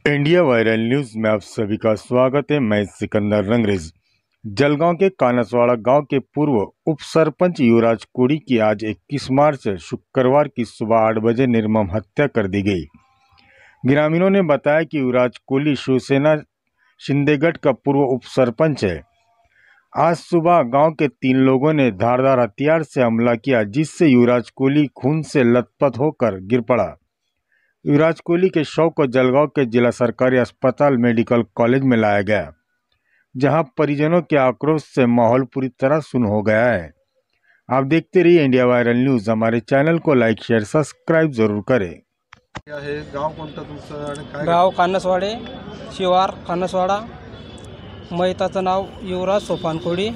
India viral news में आप सभी का स्वागत है। मैं सिकंदर रंगरेज। जलगांव के कानसवाड़ा गांव के पूर्व उप सरपंच युवराज कोड़ी की आज 21 मार्च शुक्रवार की सुबह 8 बजे निर्मम हत्या कर दी गई। ग्रामीणों ने बताया कि युवराज कोली शिवसेना शिंदेगढ़ का पूर्व उप सरपंच है। आज सुबह गांव के 3 लोगों ने धारदार हथियार से हमला किया, जिससे युवराज कोली खून से लथपथ होकर गिर पड़ा। युवराज कोहली के शव को जलगांव के जिला सरकारी अस्पताल मेडिकल कॉलेज में लाया गया, जहां परिजनों के आक्रोश से माहौल पूरी तरह सुन्न हो गया है। आप देखते रहिए इंडिया वायरल न्यूज। हमारे चैनल को लाइक शेयर सब्सक्राइब जरूर करें। गाव कोणतं तुमचं आणि काय? गाव कानसवाडे, शिवार कानसवाडा। मैताचं नाव युवराज सोपान कोडी।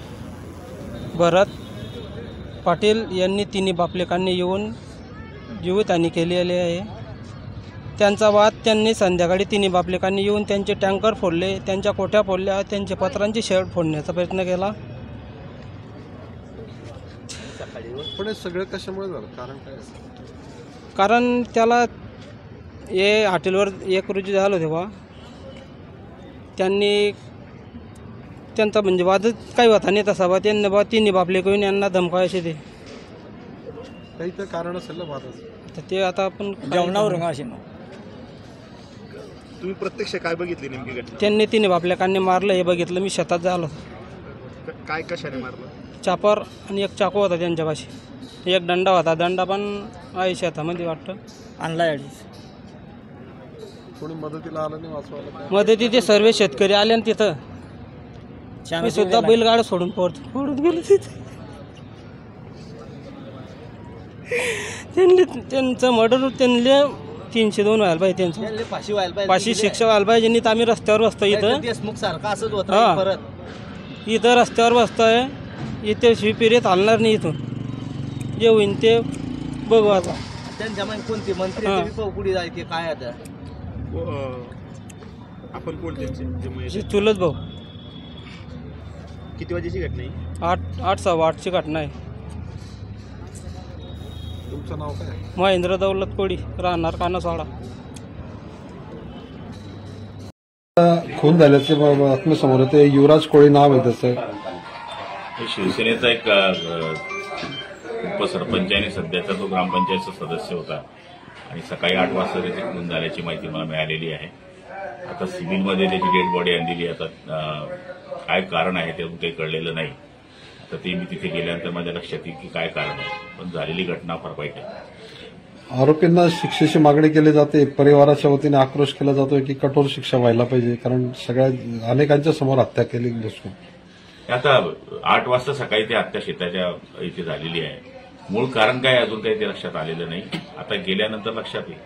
भरत पाटील यांनी तिन्ही बापलेकांनी येऊन जीवितहानी केलेली आहे। त्यांचा वाद त्यांनी संध्याकाळी तिन्ही बापलेकांनी येऊन त्यांचे टँकर फोडले, त्यांच्या कोठ्या फोडल्या, त्यांचे पत्रांची शेड फोडण्याचा प्रयत्न केला। पण हे सगळं कशामुळे झालं? कारण काय? कारण त्याला हे हॉटेलवर 1 रोजी झालं तेव्हा त्यांनी त्यांचा म्हणजे वादच काही होता नाही तसा, त्यांनी बा तिन्ही बापले करून यांना धमकायचे ते काही तर कारण असेल ना वादाचं। तर ते आता आपण जेवणावर असे तुम्ही प्रत्यक्ष काय बघितली नेमकी घटना? त्यांनी तिन्ही बापलेकांनी मारलं हे बघितलं। मी शेतात झालो, काय कशाने मारलं? चापर आणि एक चाकू होता त्यांच्यापाशी, एक दंडा होता। दंडा पण आहे शेतामध्ये वाटतं आणलाय। कोणी मदतीला आलं नाही वाचवायला? मदतीचे सर्व शेतकरी आले आणि तिथं मी सुद्धा बैलगाडा सोडून पडून गेलो तिथे। त्यांचं मर्डर त्यांना 302 व्हायला पाहिजे, त्यांचं फाशी शिक्षा व्हायला पाहिजे। नाही तर आम्ही रस्त्यावर बसतो इथं। देशमुख सारखा असंच होतं परत इथं रस्त्यावर बसतोय, इथे शिपिरीत हलणार नाही। इथून जे होईन ते बघू आता। त्यांच्या मग कोणती मंत्री पुढे जायचे काय आता? आपण कोण त्यांचे? चुलत भाऊ। किती वाजेची घटना आहे? 8 सव्वा 8ची घटना आहे। तुमचं नाव काय? महेंद्र दौलत कोडी, राहणार कानसवाडा। खून झाल्याचे बातमीसमोर येते। युवराज कोळी नाव आहे त्याचं। शिवसेनेचा एक उपसरपंच आणि सध्याचा तो ग्रामपंचायतचा सदस्य होता आणि सकाळी 8 वाजता त्याची खून झाल्याची माहिती मला मिळालेली आहे। आता सिव्हिलमध्ये त्याची डेड बॉडी आणलेली आहे। आता काय कारण आहे ते काही कळलेलं नाही। तर ते मी तिथे गेल्यानंतर माझ्या लक्षात येईल की काय कारण आहे, पण झालेली घटना फार वाईट आहे। आरोपींना शिक्षेची मागणी केली जाते, परिवाराच्या वतीने आक्रोश केला जातोय की कठोर शिक्षा व्हायला पाहिजे, कारण सगळ्या अनेकांच्या समोर हत्या केली दिसतो। आता 8 वाजता सकाळी ती हत्या शेताच्या इथे झालेली आहे। मूळ कारण काय अजून काही ते लक्षात आलेलं नाही। आता गेल्यानंतर लक्षात येईल।